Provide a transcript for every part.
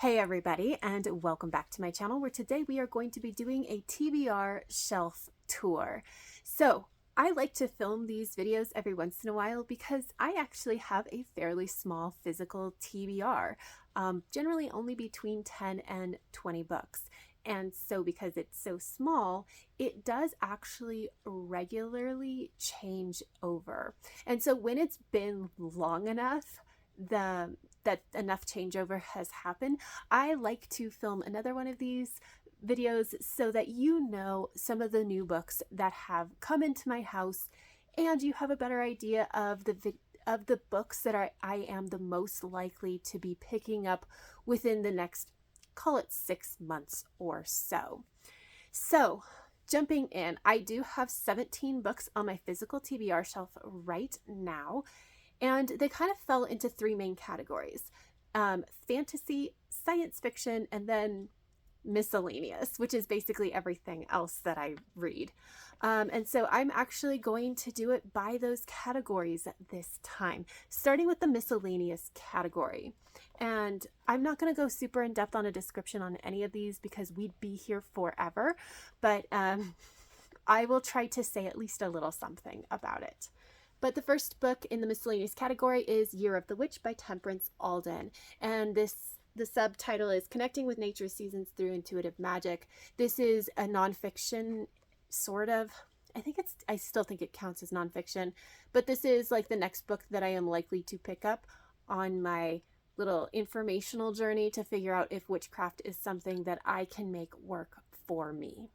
Hey everybody, and welcome back to my channel, where today we are going to be doing a TBR shelf tour. So I like to film these videos every once in a while because I actually have a fairly small physical TBR, generally only between 10 and 20 books. And so because it's so small, it does actually regularly change over. And so when it's been long enough, that enough changeover has happened, I like to film another one of these videos so that you know some of the new books that have come into my house, and you have a better idea of the books that I am the most likely to be picking up within the next, call it 6 months or so. So jumping in, I do have 17 books on my physical TBR shelf right now. And they kind of fell into three main categories: fantasy, science fiction, and then miscellaneous, which is basically everything else that I read. And so I'm actually going to do it by those categories this time, starting with the miscellaneous category. And I'm not going to go super in depth on a description on any of these because we'd be here forever, but I will try to say at least a little something about it. But the first book in the miscellaneous category is Year of the Witch by Temperance Alden. And the subtitle is Connecting with Nature's Seasons Through Intuitive Magic. This is a nonfiction, sort of. I still think it counts as nonfiction, but this is like the next book that I am likely to pick up on my little informational journey to figure out if witchcraft is something that I can make work for me.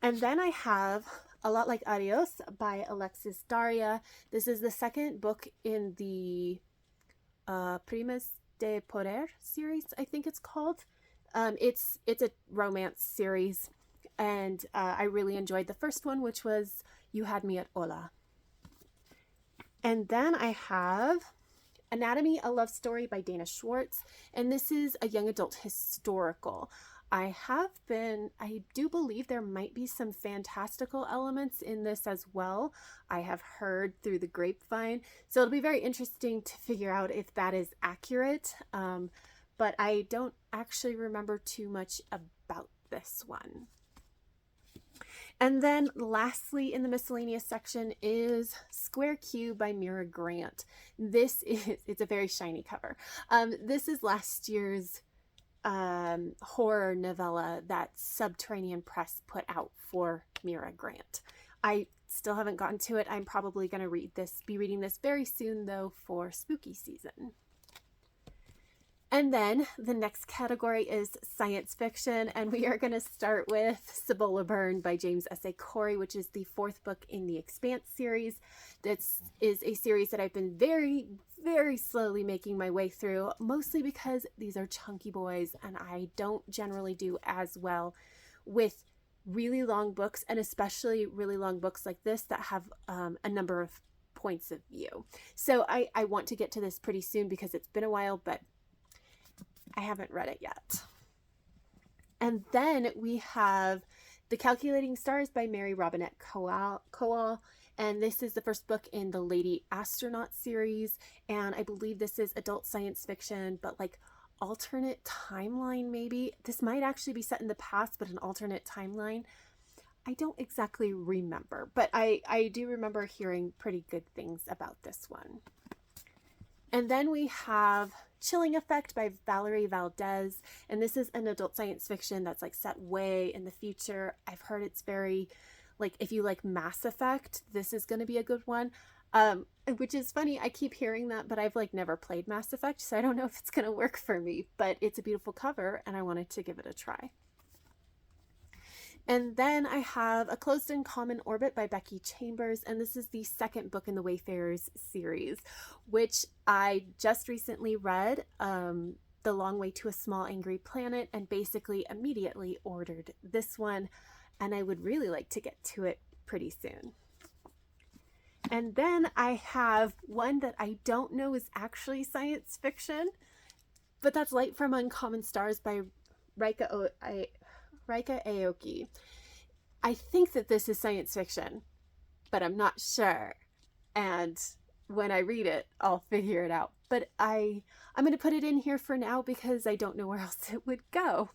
And then I have A Lot Like Adios by Alexis Daria. This is the second book in the Primas de Poder series, I think it's called. It's a romance series, and I really enjoyed the first one, which was You Had Me at Hola. And then I have Anatomy, a Love Story by Dana Schwartz, and this is a young adult historical. I do believe there might be some fantastical elements in this as well. I have heard through the grapevine. So it'll be very interesting to figure out if that is accurate. But I don't actually remember too much about this one. And then lastly in the miscellaneous section is Square Q by Mira Grant. It's a very shiny cover. This is last year's horror novella that Subterranean Press put out for Mira Grant. I still haven't gotten to it. I'm probably going to be reading this very soon though, for spooky season. And then the next category is science fiction, and we are going to start with Cibola Burn by James S.A. Corey, which is the fourth book in the Expanse series. This is a series that I've been very, very slowly making my way through, mostly because these are chunky boys, and I don't generally do as well with really long books, and especially really long books like this that have a number of points of view. So I want to get to this pretty soon because it's been a while, but I haven't read it yet. And then we have The Calculating Stars by Mary Robinette Kowal. And this is the first book in the Lady Astronaut series. And I believe this is adult science fiction, but like alternate timeline maybe. This might actually be set in the past, but an alternate timeline. I don't exactly remember, but I do remember hearing pretty good things about this one. And then we have Chilling Effect by Valerie Valdez, and this is an adult science fiction that's like set way in the future. I've heard it's very, like, if you like Mass Effect, this is going to be a good one. Which is funny, I keep hearing that, but I've like never played Mass Effect, so I don't know if it's going to work for me, but it's a beautiful cover and I wanted to give it a try. And then I have A Closed and Common Orbit by Becky Chambers, and this is the second book in the Wayfarers series, which I just recently read, The Long Way to a Small Angry Planet, and basically immediately ordered this one, and I would really like to get to it pretty soon. And then I have one that I don't know is actually science fiction, but that's Light from Uncommon Stars by Rika Aoki. I think that this is science fiction, but I'm not sure. And when I read it, I'll figure it out. but I'm going to put it in here for now because I don't know where else it would go.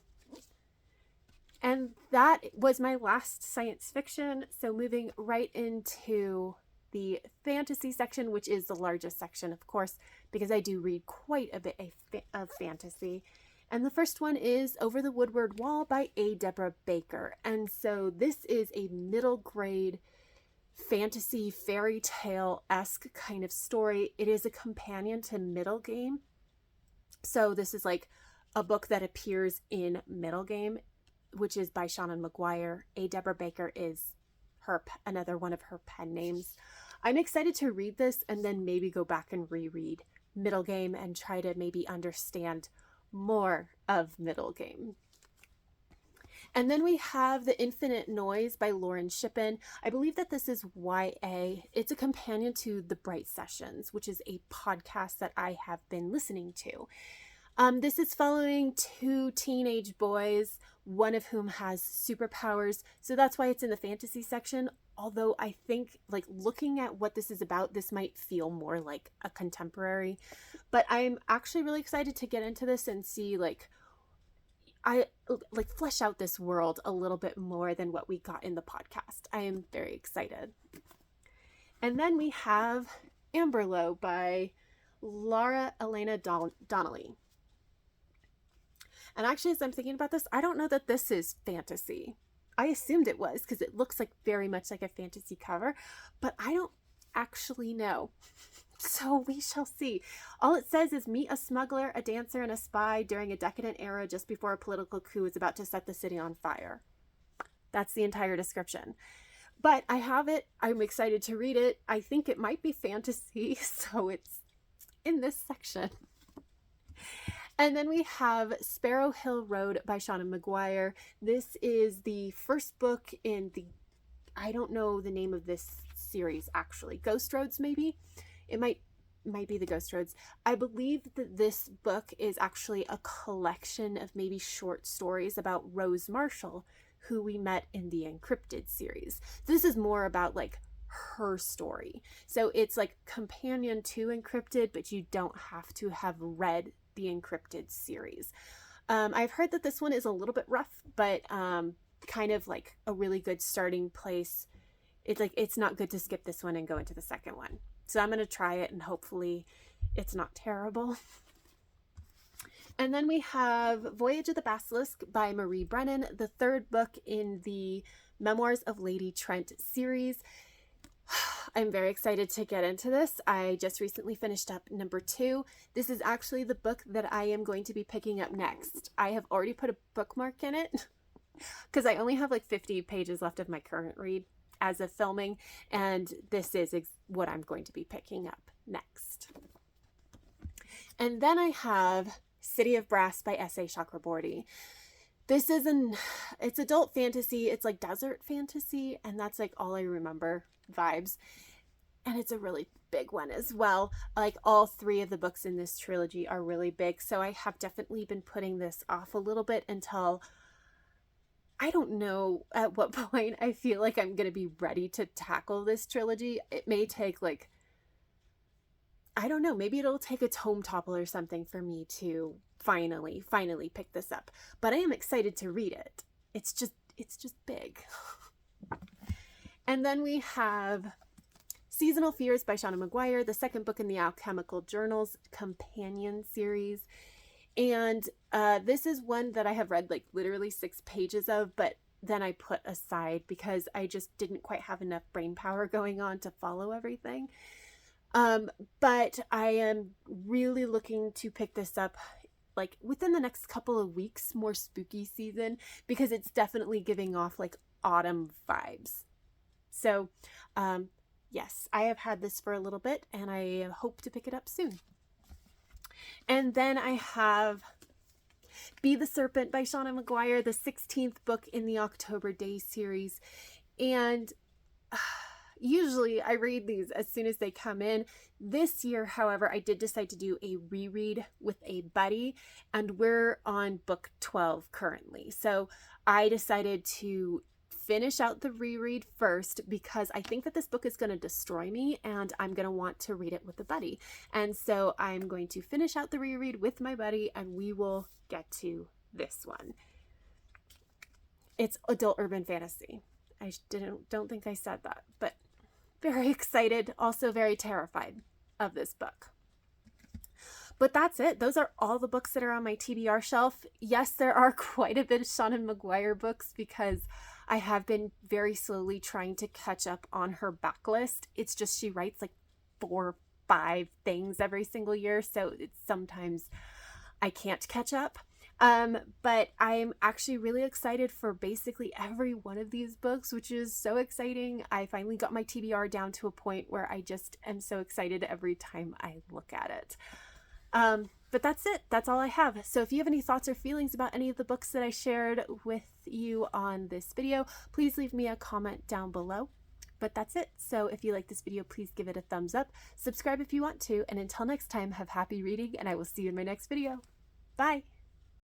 And that was my last science fiction. So moving right into the fantasy section, which is the largest section, of course, because I do read quite a bit of fantasy. And the first one is Over the Woodward Wall by A. Deborah Baker. And so this is a middle grade fantasy fairy tale-esque kind of story. It is a companion to Middle Game. So this is like a book that appears in Middle Game, which is by Seanan McGuire. A. Deborah Baker is another one of her pen names. I'm excited to read this and then maybe go back and reread Middle Game and try to maybe understand more of Middle Game. And then we have The Infinite Noise by Lauren Shippen. I believe that this is YA. It's a companion to The Bright Sessions, which is a podcast that I have been listening to. This is following two teenage boys, one of whom has superpowers. So that's why it's in the fantasy section. Although I think, like, looking at what this is about, this might feel more like a contemporary. But I'm actually really excited to get into this and see, flesh out this world a little bit more than what we got in the podcast. I am very excited. And then we have Amberlow by Laura Elena Donnelly. And actually, as I'm thinking about this, I don't know that this is fantasy. I assumed it was because it looks like very much like a fantasy cover, but I don't actually know. So we shall see. All it says is meet a smuggler, a dancer, and a spy during a decadent era just before a political coup is about to set the city on fire. That's the entire description. But I have it. I'm excited to read it. I think it might be fantasy, so it's in this section. And then we have Sparrow Hill Road by Seanan McGuire. This is the first book in the, I don't know the name of this series actually. Ghost Roads maybe? It might be the Ghost Roads. I believe that this book is actually a collection of maybe short stories about Rose Marshall, who we met in the Encrypted series. This is more about like her story. So it's like companion to Encrypted, but you don't have to have read the Encrypted series. I've heard that this one is a little bit rough, but kind of like a really good starting place. It's not good to skip this one and go into the second one. So I'm going to try it and hopefully it's not terrible. And then we have Voyage of the Basilisk by Marie Brennan, the third book in the Memoirs of Lady Trent series. I'm very excited to get into this. I just recently finished up number 2. This is actually the book that I am going to be picking up next. I have already put a bookmark in it because I only have like 50 pages left of my current read as of filming, and this is what I'm going to be picking up next. And then I have City of Brass by S.A. Chakraborty. This is it's adult fantasy. It's like desert fantasy, and that's like all I remember vibes. And it's a really big one as well. Like all 3 of the books in this trilogy are really big, so I have definitely been putting this off a little bit until I don't know at what point I feel like I'm going to be ready to tackle this trilogy. It may take like, I don't know, maybe it'll take a tome topple or something for me to finally pick this up. But I am excited to read it. It's just big. And then we have Seasonal Fears by Seanan McGuire, the second book in the Alchemical Journals companion series. And this is one that I have read like literally 6 pages of, but then I put aside because I just didn't quite have enough brain power going on to follow everything. But I am really looking to pick this up like within the next couple of weeks, more spooky season, because it's definitely giving off like autumn vibes. So, yes, I have had this for a little bit and I hope to pick it up soon. And then I have Be the Serpent by Seanan McGuire, the 16th book in the October Day series. And usually I read these as soon as they come in. This year, however, I did decide to do a reread with a buddy, and we're on book 12 currently. So I decided to finish out the reread first because I think that this book is going to destroy me and I'm going to want to read it with a buddy. And so I'm going to finish out the reread with my buddy and we will get to this one. It's adult urban fantasy. I don't think I said that, but very excited, also very terrified of this book. But that's it. Those are all the books that are on my TBR shelf. Yes, there are quite a bit of Seanan McGuire books because I have been very slowly trying to catch up on her backlist. It's just she writes like 4 or 5 things every single year, so it's sometimes I can't catch up. But I'm actually really excited for basically every one of these books, which is so exciting. I finally got my TBR down to a point where I just am so excited every time I look at it. But that's it. That's all I have. So if you have any thoughts or feelings about any of the books that I shared with you on this video, please leave me a comment down below. But that's it. So if you like this video, please give it a thumbs up, subscribe if you want to, and until next time, have happy reading, and I will see you in my next video. Bye!